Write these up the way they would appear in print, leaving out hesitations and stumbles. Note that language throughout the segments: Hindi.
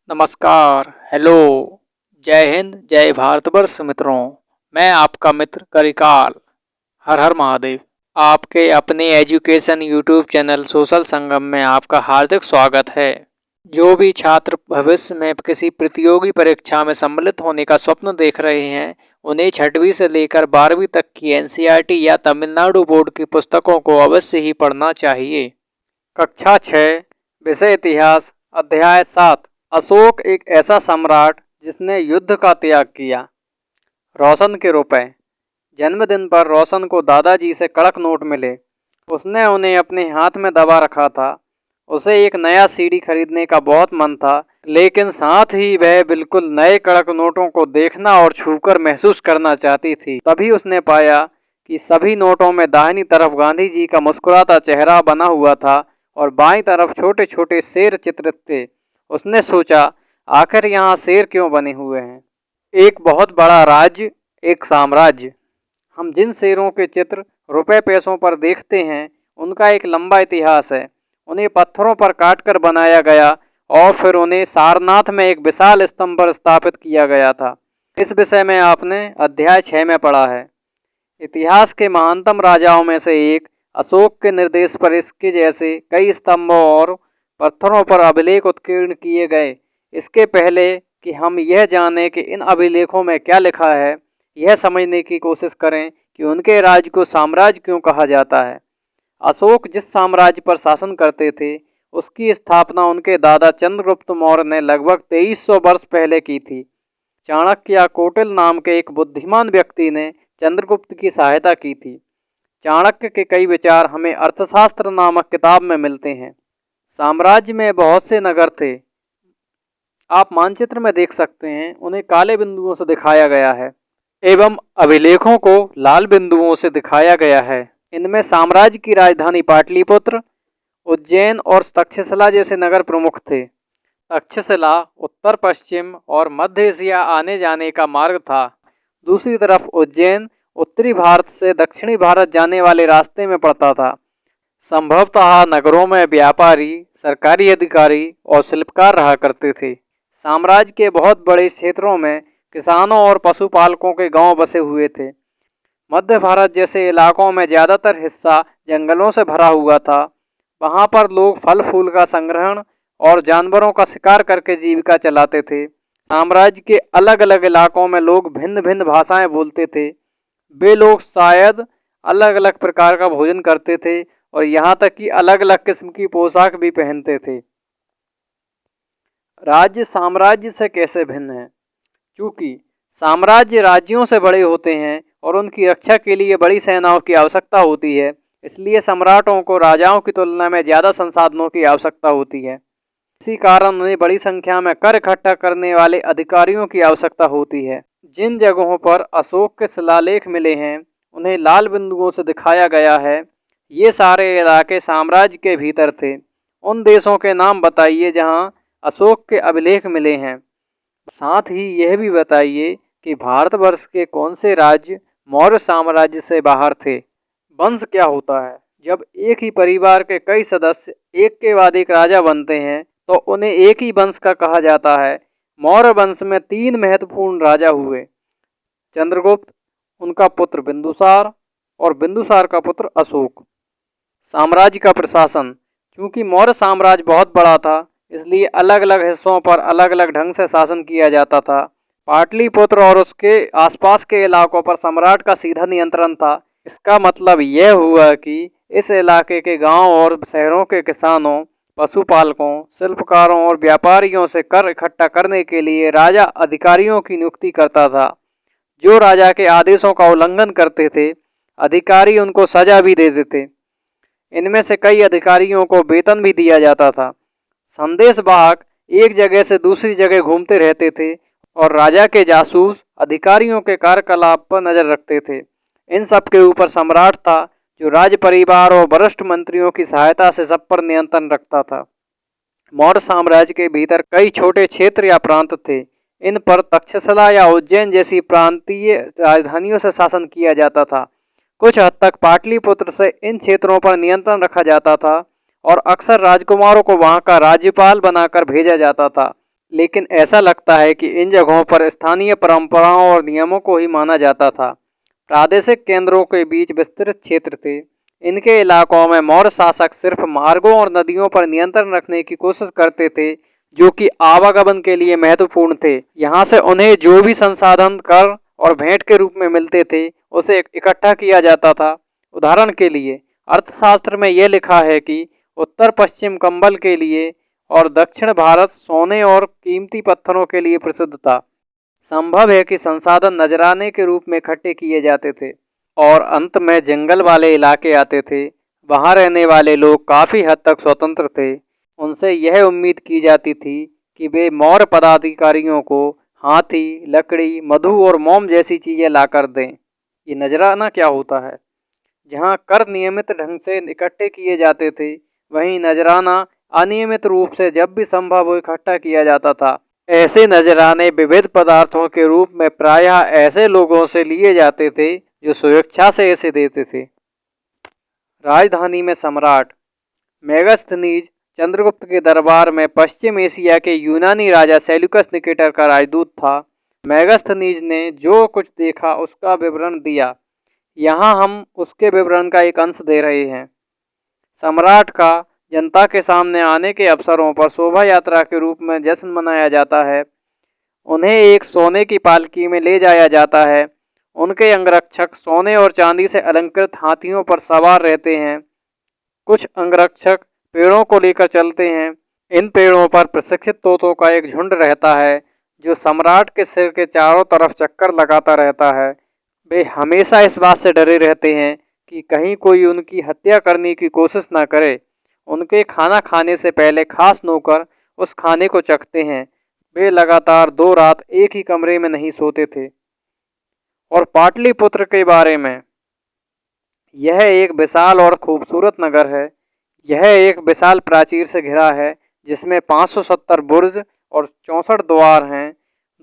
नमस्कार, हेलो, जय हिंद, जय भारतवर्ष मित्रों। मैं आपका मित्र करिकाल। हर हर महादेव। आपके अपने एजुकेशन यूट्यूब चैनल सोशल संगम में आपका हार्दिक स्वागत है। जो भी छात्र भविष्य में किसी प्रतियोगी परीक्षा में सम्मिलित होने का स्वप्न देख रहे हैं, उन्हें 6वीं से लेकर 12वीं तक की एनसीईआरटी या तमिलनाडु बोर्ड की पुस्तकों को अवश्य ही पढ़ना चाहिए। कक्षा 6, विषय इतिहास, अध्याय 7। अशोक एक ऐसा सम्राट जिसने युद्ध का त्याग किया। रोशन के रुपए। जन्मदिन पर रोशन को दादाजी से कड़क नोट मिले। उसने उन्हें अपने हाथ में दबा रखा था। उसे एक नया सीडी खरीदने का बहुत मन था, लेकिन साथ ही वह बिल्कुल नए कड़क नोटों को देखना और छूकर महसूस करना चाहती थी। तभी उसने पाया कि सभी नोटों में दाहिनी तरफ गांधी जी का मुस्कुराता चेहरा बना हुआ था और बाईं तरफ छोटे छोटे शेर चित्रित थे। उसने सोचा, आखिर यहाँ शेर क्यों बने हुए हैं? एक बहुत बड़ा राज्य, एक साम्राज्य। हम जिन शेरों के चित्र रुपए पैसों पर देखते हैं, उनका एक लंबा इतिहास है। उन्हें पत्थरों पर काटकर बनाया गया और फिर उन्हें सारनाथ में एक विशाल स्तंभ पर स्थापित किया गया था। इस विषय में आपने अध्याय 6 में पढ़ा है। इतिहास के महानतम राजाओं में से एक अशोक के निर्देश पर इसके जैसे कई स्तंभों और पत्थरों पर अभिलेख उत्कीर्ण किए गए। इसके पहले कि हम यह जानें कि इन अभिलेखों में क्या लिखा है, यह समझने की कोशिश करें कि उनके राज्य को साम्राज्य क्यों कहा जाता है। अशोक जिस साम्राज्य पर शासन करते थे, उसकी स्थापना उनके दादा चंद्रगुप्त मौर्य ने लगभग 2300 वर्ष पहले की थी। चाणक्य या कौटिल्य नाम के एक बुद्धिमान व्यक्ति ने चंद्रगुप्त की सहायता की थी। चाणक्य के कई विचार हमें अर्थशास्त्र नामक किताब में मिलते हैं। साम्राज्य में बहुत से नगर थे। आप मानचित्र में देख सकते हैं, उन्हें काले बिंदुओं से दिखाया गया है एवं अभिलेखों को लाल बिंदुओं से दिखाया गया है। इनमें साम्राज्य की राजधानी पाटलिपुत्र, उज्जैन और तक्षशिला जैसे नगर प्रमुख थे। तक्षशिला उत्तर पश्चिम और मध्य एशिया आने जाने का मार्ग था। दूसरी तरफ उज्जैन उत्तरी भारत से दक्षिणी भारत जाने वाले रास्ते में पड़ता था। संभवतः नगरों में व्यापारी, सरकारी अधिकारी और शिल्पकार रहा करते थे। साम्राज्य के बहुत बड़े क्षेत्रों में किसानों और पशुपालकों के गांव बसे हुए थे। मध्य भारत जैसे इलाकों में ज़्यादातर हिस्सा जंगलों से भरा हुआ था। वहां पर लोग फल फूल का संग्रहण और जानवरों का शिकार करके जीविका चलाते थे। साम्राज्य के अलग अलग इलाकों में लोग भिन्न भिन्न भाषाएं बोलते थे। वे लोग शायद अलग अलग प्रकार का भोजन करते थे और यहाँ तक कि अलग अलग किस्म की पोशाक भी पहनते थे। राज्य साम्राज्य से कैसे भिन्न है? चूँकि साम्राज्य राज्यों से बड़े होते हैं और उनकी रक्षा के लिए बड़ी सेनाओं की आवश्यकता होती है, इसलिए सम्राटों को राजाओं की तुलना में ज़्यादा संसाधनों की आवश्यकता होती है। इसी कारण उन्हें बड़ी संख्या में कर इकट्ठा करने वाले अधिकारियों की आवश्यकता होती है। जिन जगहों पर अशोक के शिलालेख मिले हैं, उन्हें लाल बिंदुओं से दिखाया गया है। ये सारे इलाके साम्राज्य के भीतर थे। उन देशों के नाम बताइए जहां अशोक के अभिलेख मिले हैं। साथ ही यह भी बताइए कि भारतवर्ष के कौन से राज्य मौर्य साम्राज्य से बाहर थे। वंश क्या होता है? जब एक ही परिवार के कई सदस्य एक के बाद एक राजा बनते हैं, तो उन्हें एक ही वंश का कहा जाता है। मौर्य वंश में 3 महत्वपूर्ण राजा हुए, चंद्रगुप्त, उनका पुत्र बिंदुसार और बिंदुसार का पुत्र अशोक। साम्राज्य का प्रशासन। चूंकि मौर्य साम्राज्य बहुत बड़ा था, इसलिए अलग अलग हिस्सों पर अलग अलग ढंग से शासन किया जाता था। पाटलिपुत्र और उसके आसपास के इलाकों पर सम्राट का सीधा नियंत्रण था। इसका मतलब यह हुआ कि इस इलाके के गांव और शहरों के किसानों, पशुपालकों, शिल्पकारों और व्यापारियों से कर इकट्ठा करने के लिए राजा अधिकारियों की नियुक्ति करता था। जो राजा के आदेशों का उल्लंघन करते थे, अधिकारी उनको सजा भी देते थे। इनमें से कई अधिकारियों को वेतन भी दिया जाता था। संदेशवाहक एक जगह से दूसरी जगह घूमते रहते थे और राजा के जासूस अधिकारियों के कार्यकलाप पर नजर रखते थे। इन सब के ऊपर सम्राट था, जो राज परिवार और वरिष्ठ मंत्रियों की सहायता से सब पर नियंत्रण रखता था। मौर्य साम्राज्य के भीतर कई छोटे क्षेत्र या प्रांत थे। इन पर तक्षशिला या उज्जैन जैसी प्रांतीय राजधानियों से शासन किया जाता था। कुछ हद तक पाटलिपुत्र से इन क्षेत्रों पर नियंत्रण रखा जाता था और अक्सर राजकुमारों को वहां का राज्यपाल बनाकर भेजा जाता था। लेकिन ऐसा लगता है कि इन जगहों पर स्थानीय परंपराओं और नियमों को ही माना जाता था। प्रादेशिक केंद्रों के बीच विस्तृत क्षेत्र थे। इनके इलाकों में मौर्य शासक सिर्फ मार्गों और नदियों पर नियंत्रण रखने की कोशिश करते थे, जो कि आवागमन के लिए महत्वपूर्ण थे। यहाँ से उन्हें जो भी संसाधन कर और भेंट के रूप में मिलते थे, उसे इकट्ठा किया जाता था। उदाहरण के लिए अर्थशास्त्र में यह लिखा है कि उत्तर पश्चिम कंबल के लिए और दक्षिण भारत सोने और कीमती पत्थरों के लिए प्रसिद्ध था। संभव है कि संसाधन नजराने के रूप में इकट्ठे किए जाते थे और अंत में जंगल वाले इलाके आते थे। वहां रहने वाले लोग काफ़ी हद तक स्वतंत्र थे। उनसे यह उम्मीद की जाती थी कि वे मौर्य पदाधिकारियों को हाथी, लकड़ी, मधु और मोम जैसी चीज़ें लाकर दें। ये नजराना क्या होता है? जहाँ कर नियमित ढंग से इकट्ठे किए जाते थे, वहीं नजराना अनियमित रूप से जब भी संभव हो इकट्ठा किया जाता था। ऐसे नजराने विविध पदार्थों के रूप में प्रायः ऐसे लोगों से लिए जाते थे जो स्वेच्छा से इसे देते थे। राजधानी में सम्राट मेगास्थनीज चंद्रगुप्त के दरबार में पश्चिम एशिया के यूनानी राजा सेल्यूकस निकेटर का राजदूत था। मेगास्थनीज ने जो कुछ देखा उसका विवरण दिया। यहाँ हम उसके विवरण का एक अंश दे रहे हैं। सम्राट का जनता के सामने आने के अवसरों पर शोभा यात्रा के रूप में जश्न मनाया जाता है। उन्हें एक सोने की पालकी में ले जाया जाता है। उनके अंगरक्षक सोने और चांदी से अलंकृत हाथियों पर सवार रहते हैं। कुछ अंगरक्षक पेड़ों को लेकर चलते हैं। इन पेड़ों पर प्रशिक्षित तोतों का एक झुंड रहता है जो सम्राट के सिर के चारों तरफ चक्कर लगाता रहता है। वे हमेशा इस बात से डरे रहते हैं कि कहीं कोई उनकी हत्या करने की कोशिश न करे। उनके खाना खाने से पहले खास नौकर उस खाने को चखते हैं। वे लगातार 2 रात एक ही कमरे में नहीं सोते थे। और पाटलिपुत्र के बारे में, यह एक विशाल और खूबसूरत नगर है। यह एक विशाल प्राचीर से घिरा है जिसमें 570 बुर्ज और 64 द्वार हैं।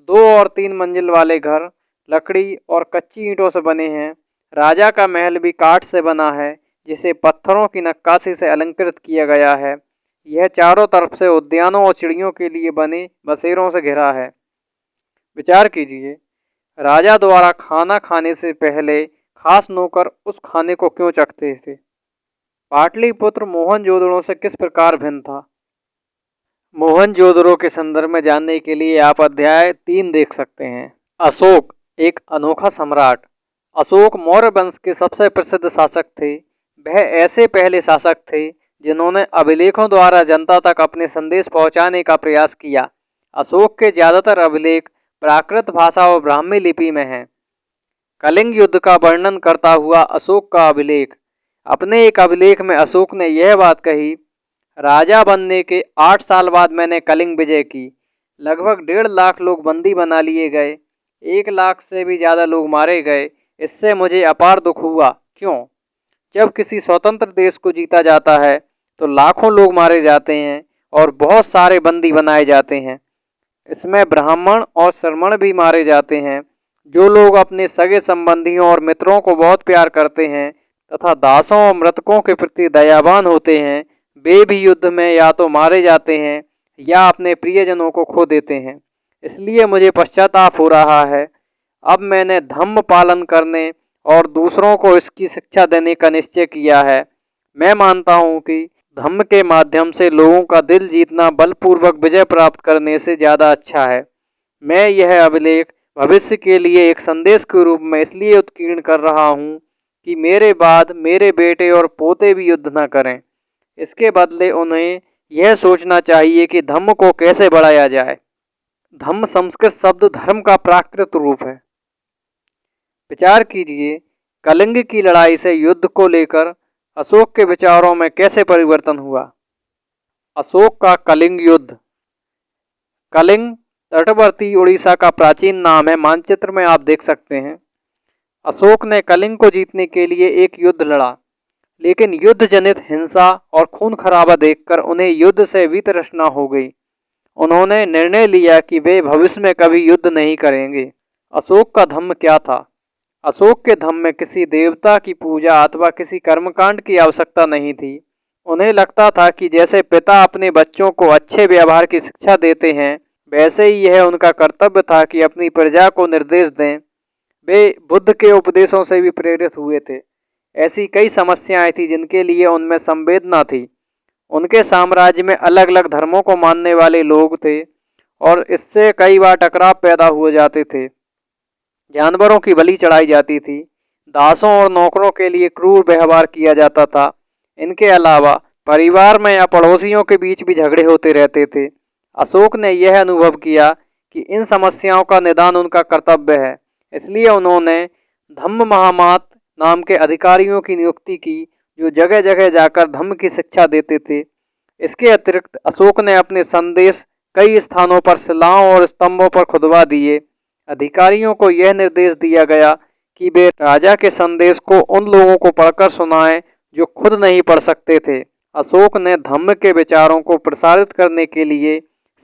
2 और 3 मंजिल वाले घर लकड़ी और कच्ची ईंटों से बने हैं। राजा का महल भी काठ से बना है जिसे पत्थरों की नक्काशी से अलंकृत किया गया है। यह चारों तरफ से उद्यानों और चिड़ियों के लिए बने बसेरों से घिरा है। विचार कीजिए, राजा द्वारा खाना खाने से पहले खास नौकर उस खाने को क्यों चखते थे? पाटलिपुत्र मोहनजोदड़ो से किस प्रकार भिन्न था? मोहनजोदड़ो के संदर्भ में जानने के लिए आप अध्याय 3 देख सकते हैं। अशोक एक अनोखा सम्राट। अशोक मौर्य वंश के सबसे प्रसिद्ध शासक थे। वह ऐसे पहले शासक थे जिन्होंने अभिलेखों द्वारा जनता तक अपने संदेश पहुंचाने का प्रयास किया। अशोक के ज़्यादातर अभिलेख प्राकृत भाषा और ब्राह्मी लिपि में हैं। कलिंग युद्ध का वर्णन करता हुआ अशोक का अभिलेख। अपने एक अभिलेख में अशोक ने यह बात कही, राजा बनने के 8 साल बाद मैंने कलिंग विजय की। लगभग 1.5 लाख लोग बंदी बना लिए गए। 1 लाख से भी ज़्यादा लोग मारे गए। इससे मुझे अपार दुख हुआ। क्यों? जब किसी स्वतंत्र देश को जीता जाता है तो लाखों लोग मारे जाते हैं और बहुत सारे बंदी बनाए जाते हैं। इसमें ब्राह्मण और श्रमण भी मारे जाते हैं, जो लोग अपने सगे संबंधियों और मित्रों को बहुत प्यार करते हैं तथा दासों और मृतकों के प्रति दयावान होते हैं। वे भी युद्ध में या तो मारे जाते हैं या अपने प्रियजनों को खो देते हैं। इसलिए मुझे पश्चाताप हो रहा है। अब मैंने धम्म पालन करने और दूसरों को इसकी शिक्षा देने का निश्चय किया है। मैं मानता हूँ कि धम्म के माध्यम से लोगों का दिल जीतना बलपूर्वक विजय प्राप्त करने से ज़्यादा अच्छा है। मैं यह अभिलेख भविष्य के लिए एक संदेश के रूप में इसलिए उत्कीर्ण कर रहा हूँ कि मेरे बाद मेरे बेटे और पोते भी युद्ध न करें। इसके बदले उन्हें यह सोचना चाहिए कि धम्म को कैसे बढ़ाया जाए। धम्म संस्कृत शब्द धर्म का प्राकृत रूप है। विचार कीजिए, कलिंग की लड़ाई से युद्ध को लेकर अशोक के विचारों में कैसे परिवर्तन हुआ। अशोक का कलिंग युद्ध। कलिंग तटवर्ती उड़ीसा का प्राचीन नाम है, मानचित्र में आप देख सकते हैं। अशोक ने कलिंग को जीतने के लिए एक युद्ध लड़ा, लेकिन युद्ध जनित हिंसा और खून खराबा देखकर उन्हें युद्ध से वितृष्णा हो गई। उन्होंने निर्णय लिया कि वे भविष्य में कभी युद्ध नहीं करेंगे। अशोक का धम्म क्या था? अशोक के धम्म में किसी देवता की पूजा अथवा किसी कर्मकांड की आवश्यकता नहीं थी। उन्हें लगता था कि जैसे पिता अपने बच्चों को अच्छे व्यवहार की शिक्षा देते हैं, वैसे ही यह उनका कर्तव्य था कि अपनी प्रजा को निर्देश दें। वे बुद्ध के उपदेशों से भी प्रेरित हुए थे। ऐसी कई समस्याएं थी जिनके लिए उनमें संवेदना थी। उनके साम्राज्य में अलग अलग धर्मों को मानने वाले लोग थे और इससे कई बार टकराव पैदा हुए जाते थे। जानवरों की बलि चढ़ाई जाती थी। दासों और नौकरों के लिए क्रूर व्यवहार किया जाता था। इनके अलावा परिवार में या पड़ोसियों के बीच भी झगड़े होते रहते थे। अशोक ने यह अनुभव किया कि इन समस्याओं का निदान उनका कर्तव्य है। इसलिए उन्होंने धम्म महामात नाम के अधिकारियों की नियुक्ति की, जो जगह जगह जाकर धम्म की शिक्षा देते थे। इसके अतिरिक्त अशोक ने अपने संदेश कई स्थानों पर शिलाओं और स्तंभों पर खुदवा दिए। अधिकारियों को यह निर्देश दिया गया कि वे राजा के संदेश को उन लोगों को पढ़कर सुनाएं जो खुद नहीं पढ़ सकते थे। अशोक ने धम्म के विचारों को प्रसारित करने के लिए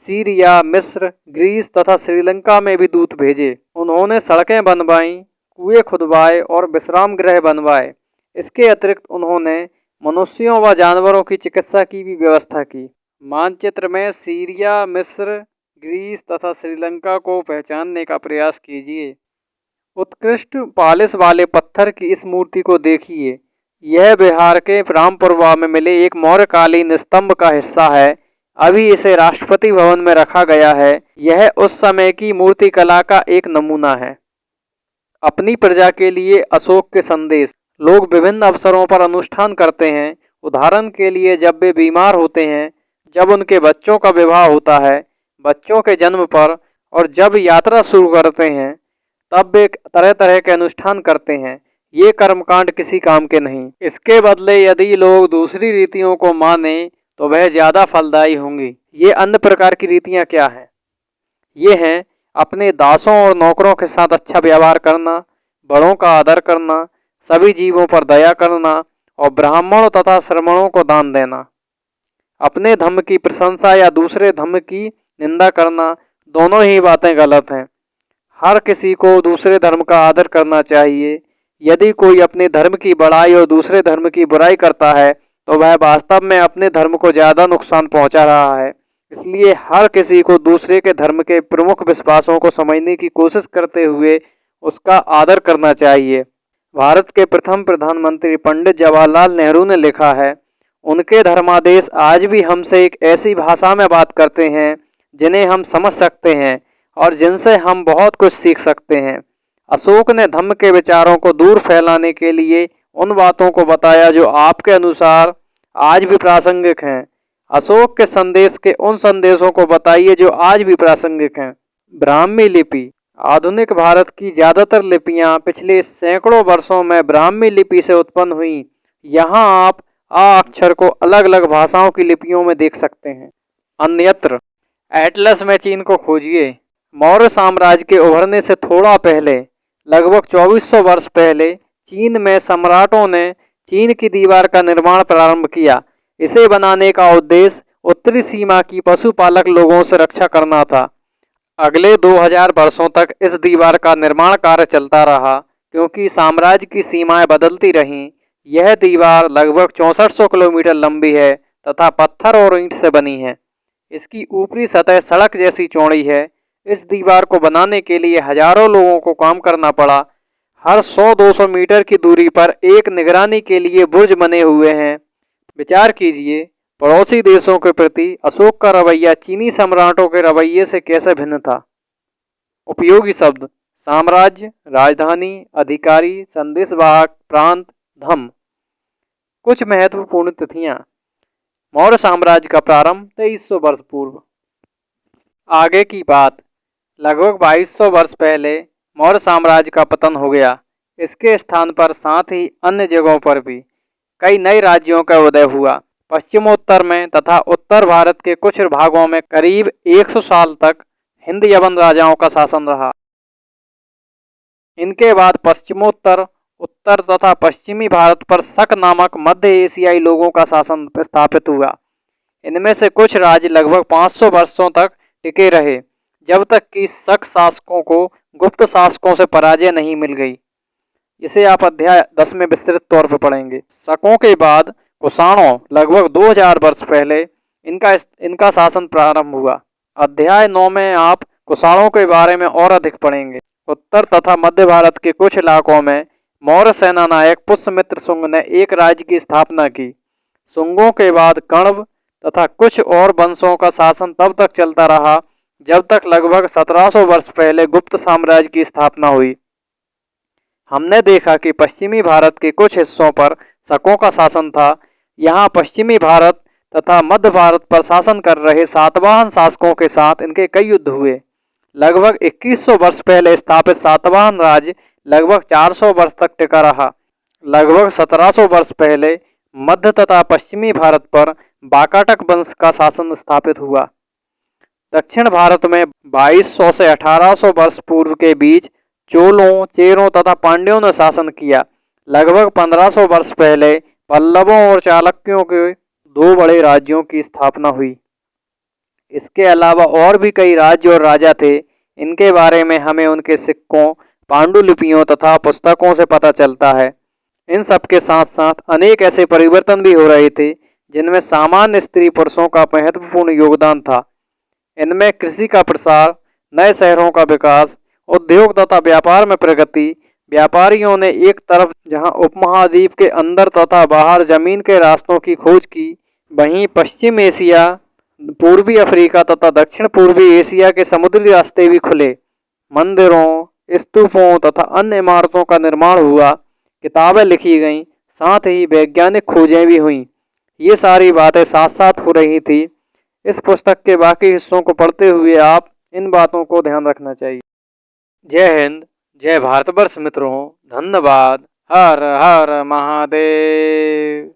सीरिया, मिस्र, ग्रीस तथा श्रीलंका में भी दूत भेजे। उन्होंने सड़कें बनवाईं, कुएं खुदवाए और विश्राम गृह बनवाए। इसके अतिरिक्त उन्होंने मनुष्यों व जानवरों की चिकित्सा की भी व्यवस्था की। मानचित्र में सीरिया, मिस्र, ग्रीस तथा श्रीलंका को पहचानने का प्रयास कीजिए। उत्कृष्ट पॉलिश वाले पत्थर की इस मूर्ति को देखिए। यह बिहार के रामपुरवा में मिले एक मौर्यकालीन स्तंभ का हिस्सा है। अभी इसे राष्ट्रपति भवन में रखा गया है। यह उस समय की मूर्ति कला का एक नमूना है। अपनी प्रजा के लिए अशोक के संदेश। लोग विभिन्न अवसरों पर अनुष्ठान करते हैं। उदाहरण के लिए जब वे बीमार होते हैं, जब उनके बच्चों का विवाह होता है, बच्चों के जन्म पर और जब यात्रा शुरू करते हैं, तब वे तरह तरह के अनुष्ठान करते हैं। ये कर्मकांड किसी काम के नहीं। इसके बदले यदि लोग दूसरी रीतियों को माने तो वह ज़्यादा फलदायी होंगी। ये अन्य प्रकार की रीतियाँ क्या हैं? ये हैं अपने दासों और नौकरों के साथ अच्छा व्यवहार करना, बड़ों का आदर करना, सभी जीवों पर दया करना और ब्राह्मणों तथा श्रमणों को दान देना। अपने धर्म की प्रशंसा या दूसरे धर्म की निंदा करना, दोनों ही बातें गलत हैं। हर किसी को दूसरे धर्म का आदर करना चाहिए। यदि कोई अपने धर्म की बड़ाई और दूसरे धर्म की बुराई करता है तो वह वास्तव में अपने धर्म को ज़्यादा नुकसान पहुंचा रहा है। इसलिए हर किसी को दूसरे के धर्म के प्रमुख विश्वासों को समझने की कोशिश करते हुए उसका आदर करना चाहिए। भारत के प्रथम प्रधानमंत्री पंडित जवाहरलाल नेहरू ने लिखा है, उनके धर्मादेश आज भी हमसे एक ऐसी भाषा में बात करते हैं जिन्हें हम समझ सकते हैं और जिनसे हम बहुत कुछ सीख सकते हैं। अशोक ने धम्म के विचारों को दूर फैलाने के लिए उन बातों को बताया जो आपके अनुसार आज भी प्रासंगिक हैं। अशोक के संदेश के उन संदेशों को बताइए जो आज भी प्रासंगिक हैं। ब्राह्मी लिपि। आधुनिक भारत की ज़्यादातर लिपियां पिछले सैकड़ों वर्षों में ब्राह्मी लिपि से उत्पन्न हुई। यहाँ आप आ अक्षर को अलग अलग भाषाओं की लिपियों में देख सकते हैं। अन्यत्र एटलस में चीन को खोजिए। मौर्य साम्राज्य के उभरने से थोड़ा पहले, लगभग 2400 वर्ष पहले, चीन में सम्राटों ने चीन की दीवार का निर्माण प्रारंभ किया। इसे बनाने का उद्देश्य उत्तरी सीमा की पशुपालक लोगों से रक्षा करना था। अगले 2000 वर्षों तक इस दीवार का निर्माण कार्य चलता रहा क्योंकि साम्राज्य की सीमाएं बदलती रहीं। यह दीवार लगभग 6400 किलोमीटर लंबी है तथा पत्थर और ईंट से बनी है। इसकी ऊपरी सतह सड़क जैसी चौड़ी है। इस दीवार को बनाने के लिए हजारों लोगों को काम करना पड़ा। हर 100-200 मीटर की दूरी पर एक निगरानी के लिए बुर्ज बने हुए हैं। विचार कीजिए, पड़ोसी देशों के प्रति अशोक का रवैया चीनी सम्राटों के रवैये से कैसे भिन्न था। उपयोगी शब्द: साम्राज्य, राजधानी, अधिकारी, संदेशवाहक, प्रांत, धम्म। कुछ महत्वपूर्ण तिथियां: मौर्य साम्राज्य का प्रारंभ 2300 वर्ष पूर्व। आगे की बात: लगभग 2200 वर्ष पहले मौर्य साम्राज्य का पतन हो गया। इसके स्थान पर साथ ही अन्य जगहों पर भी कई नए राज्यों का उदय हुआ। पश्चिमोत्तर में तथा उत्तर भारत के कुछ भागों में करीब 100 साल तक हिंद यवन राजाओं का शासन रहा। इनके बाद पश्चिमोत्तर, उत्तर तथा पश्चिमी भारत पर शक नामक मध्य एशियाई लोगों का शासन स्थापित हुआ। इनमें से कुछ राज्य लगभग 500 वर्षों तक टिके रहे, जब तक कि शक शासकों को गुप्त शासकों से पराजय नहीं मिल गई। इसे आप अध्याय 10 में विस्तृत तौर पर पढ़ेंगे। शकों के बाद कुषाणों, लगभग 2000 वर्ष पहले इनका शासन प्रारंभ हुआ। अध्याय 9 में आप कुषाणों के बारे में और अधिक पढ़ेंगे। उत्तर तथा मध्य भारत के कुछ इलाकों में मौर्य सेना नायक पुष्यमित्र शुंग ने एक राज्य की स्थापना की। शुंगों के बाद कण्व तथा कुछ और वंशों का शासन तब तक चलता रहा जब तक लगभग 1700 वर्ष पहले गुप्त साम्राज्य की स्थापना हुई। हमने देखा कि पश्चिमी भारत के कुछ हिस्सों पर शकों का शासन था। यहाँ पश्चिमी भारत तथा मध्य भारत पर शासन कर रहे सातवाहन शासकों के साथ इनके कई युद्ध हुए। लगभग 2100 वर्ष पहले स्थापित सातवाहन राज्य लगभग 400 वर्ष तक टिका रहा। लगभग 1700 वर्ष पहले मध्य तथा पश्चिमी भारत पर वाकाटक वंश का शासन स्थापित हुआ। दक्षिण भारत में 2200 से 1800 वर्ष पूर्व के बीच चोलों, चेरों तथा पांड्यों ने शासन किया। लगभग 1500 वर्ष पहले पल्लवों और चालुक्यों के दो बड़े राज्यों की स्थापना हुई। इसके अलावा और भी कई राज्य और राजा थे। इनके बारे में हमें उनके सिक्कों, पांडुलिपियों तथा पुस्तकों से पता चलता है। इन सब के साथ साथ अनेक ऐसे परिवर्तन भी हो रहे थे जिनमें सामान्य स्त्री पुरुषों का महत्वपूर्ण योगदान था। इनमें कृषि का प्रसार, नए शहरों का विकास, उद्योग तथा व्यापार में प्रगति। व्यापारियों ने एक तरफ जहां उपमहाद्वीप के अंदर तथा बाहर जमीन के रास्तों की खोज की, वहीं पश्चिम एशिया, पूर्वी अफ्रीका तथा दक्षिण पूर्वी एशिया के समुद्री रास्ते भी खुले। मंदिरों, स्तूपों तथा अन्य इमारतों का निर्माण हुआ, किताबें लिखी गईं, साथ ही वैज्ञानिक खोजें भी हुईं। ये सारी बातें साथ साथ हो रही थी। इस पुस्तक के बाकी हिस्सों को पढ़ते हुए आप इन बातों को ध्यान रखना चाहिए। जय हिंद, जय भारतवर्ष मित्रों, धन्यवाद। हर हर महादेव।